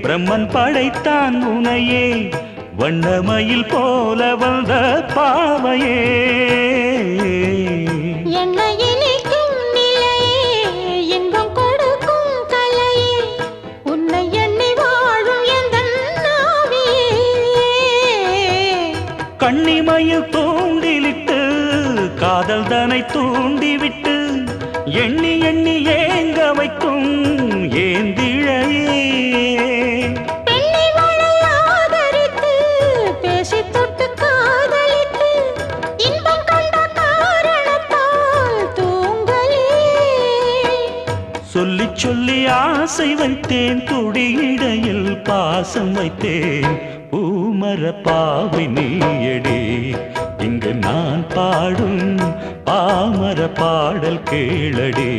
பிரம்மன் படைத்தான் உனையே வண்ணமயில் போல வந்த பாவையே கண்ணிமையில் தூண்டிலிட்டு காதல் தனை தூண்டிவிட்டு எண்ணி எண்ணி ஏங்க வைக்கும் ஏந்திழையே சொல்லி சொல்லி ஆசை வைத்தேன் துடியிடையில் பாசம் வைத்தேன் பூமர பாவை நீயடி இங்கு நான் பாடும் பாமர பாடல் கேளடி.